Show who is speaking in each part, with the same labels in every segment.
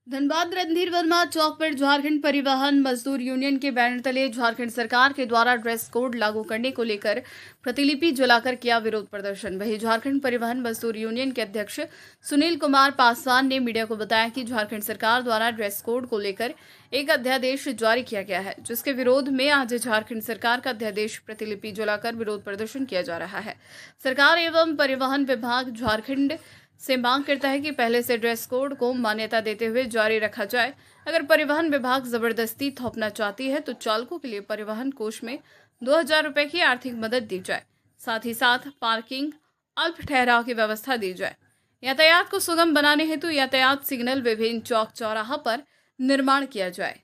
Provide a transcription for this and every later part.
Speaker 1: धनबाद रणधीर वर्मा चौक पर झारखंड परिवहन मजदूर यूनियन के बैनर तले झारखंड सरकार के द्वारा ड्रेस कोड लागू करने को लेकर प्रतिलिपि जलाकर किया विरोध प्रदर्शन। वहीं झारखंड परिवहन मजदूर यूनियन के अध्यक्ष सुनील कुमार पासवान ने मीडिया को बताया कि झारखंड सरकार द्वारा ड्रेस कोड को लेकर एक अध्यादेश जारी किया गया है, जिसके विरोध में आज झारखंड सरकार का अध्यादेश प्रतिलिपि जलाकर विरोध प्रदर्शन किया जा रहा है। सरकार एवं परिवहन विभाग झारखंड से मांग करता है कि पहले से ड्रेस कोड को मान्यता देते हुए जारी रखा जाए। अगर परिवहन विभाग जबरदस्ती थोपना चाहती है तो चालकों के लिए परिवहन कोष में 2000 रुपए की आर्थिक मदद दी जाए। साथ ही साथ पार्किंग अल्प ठहराव की व्यवस्था दी जाए। यातायात को सुगम बनाने हेतु यातायात सिग्नल विभिन्न चौक चौराहा पर निर्माण किया जाए।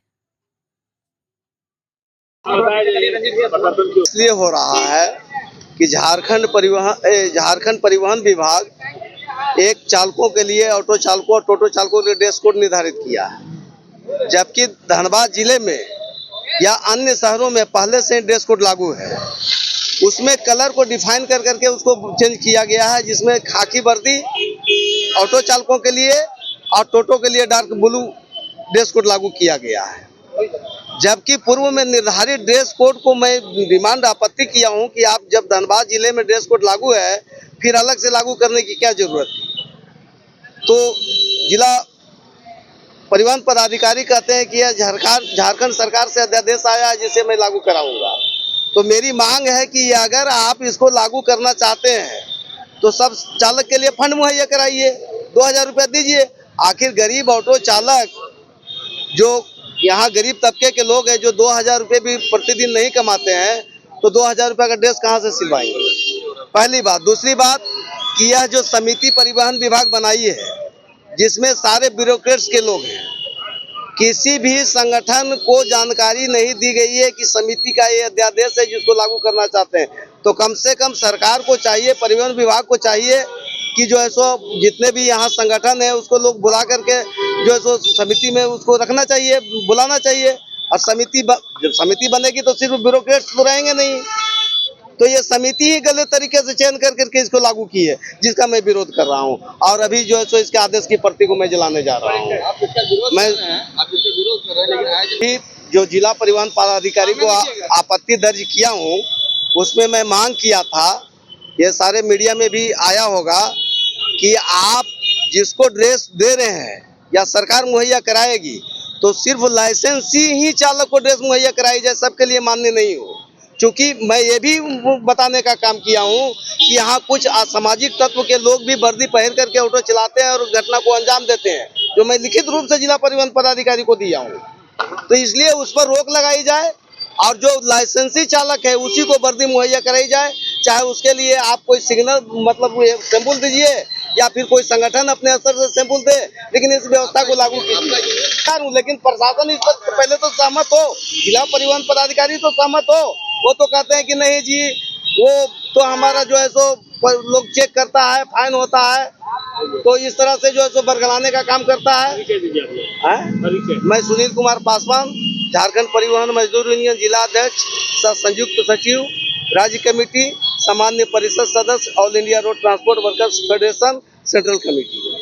Speaker 2: इसलिए हो रहा है कि झारखंड परिवहन विभाग एक चालकों के लिए, ऑटो चालकों और टोटो चालकों के लिए ड्रेस कोड निर्धारित किया है, जबकि धनबाद जिले में या अन्य शहरों में पहले से ड्रेस कोड लागू है। उसमें कलर को डिफाइन कर करके उसको चेंज किया गया है, जिसमें खाकी वर्दी ऑटो चालकों के लिए और टोटो के लिए डार्क ब्लू ड्रेस कोड लागू किया गया है। जबकि पूर्व में निर्धारित ड्रेस कोड को मैं डिमांड आपत्ति किया हूं कि आप जब धनबाद जिले में ड्रेस कोड लागू है, फिर अलग से लागू करने की क्या जरूरत थी। तो जिला परिवहन पदाधिकारी कहते हैं कि यह झारखंड सरकार से अध्यादेश आया है जिसे मैं लागू कराऊंगा। तो मेरी मांग है कि अगर आप इसको लागू करना चाहते हैं तो सब चालक के लिए फंड मुहैया कराइए, 2000 रुपया दीजिए। आखिर गरीब ऑटो चालक जो यहाँ गरीब तबके के लोग हैं, जो 2000 रुपये भी प्रतिदिन नहीं कमाते हैं, तो 2000 रुपये का ड्रेस कहाँ से सिलवाएंगे? पहली बात। दूसरी बात कि यह जो समिति परिवहन विभाग बनाई है, जिसमें सारे ब्यूरोक्रेट्स के लोग हैं, किसी भी संगठन को जानकारी नहीं दी गई है कि समिति का ये अध्यादेश है जिसको लागू करना चाहते हैं। तो कम से कम सरकार को चाहिए, परिवहन विभाग को चाहिए कि जो है सो जितने भी यहाँ संगठन है उसको लोग बुला करके जो है सो समिति में उसको रखना चाहिए, बुलाना चाहिए। और जब समिति बनेगी तो सिर्फ ब्यूरोक्रेट्स तो रहेंगे नहीं। तो ये समिति ही गलत तरीके से चयन कर करके इसको लागू की है, जिसका मैं विरोध कर रहा हूँ। और अभी जो है सो इसके आदेश की प्रति को मैं जलाने जा रहा हूँ। मैं जो जिला परिवहन पदाधिकारी को आपत्ति दर्ज किया हूँ, उसमें मैं मांग किया था, ये सारे मीडिया में भी आया होगा, कि आप जिसको ड्रेस दे रहे हैं या सरकार मुहैया कराएगी तो सिर्फ लाइसेंसी ही चालक को ड्रेस मुहैया कराई जाए, सबके लिए मान्य नहीं हो। चूंकि मैं ये भी बताने का काम किया हूँ कि यहाँ कुछ असामाजिक तत्व के लोग भी वर्दी पहन करके ऑटो चलाते हैं और घटना को अंजाम देते हैं, जो मैं लिखित रूप से जिला परिवहन पदाधिकारी को दिया हूँ। तो इसलिए उस पर रोक लगाई जाए और जो लाइसेंसी चालक है उसी को वर्दी मुहैया कराई जाए। चाहे उसके लिए आप कोई सिग्नल मतलब सैंपल दीजिए या फिर कोई संगठन अपने स्तर से सैंपल दे, लेकिन इस व्यवस्था को लागू कीजिए। लेकिन प्रशासन इस पर पहले तो सहमत हो, जिला परिवहन पदाधिकारी तो सहमत हो। वो तो कहते हैं कि नहीं जी, वो तो हमारा जो है सो लोग चेक करता है, फाइन होता है, तो इस तरह से जो है सो बरगलाने का काम करता है। मैं सुनील कुमार पासवान, झारखंड परिवहन मजदूर यूनियन जिला अध्यक्ष, संयुक्त सचिव, राज्य कमेटी, सामान्य परिषद सदस्य, all India road transport workers federation, central committee.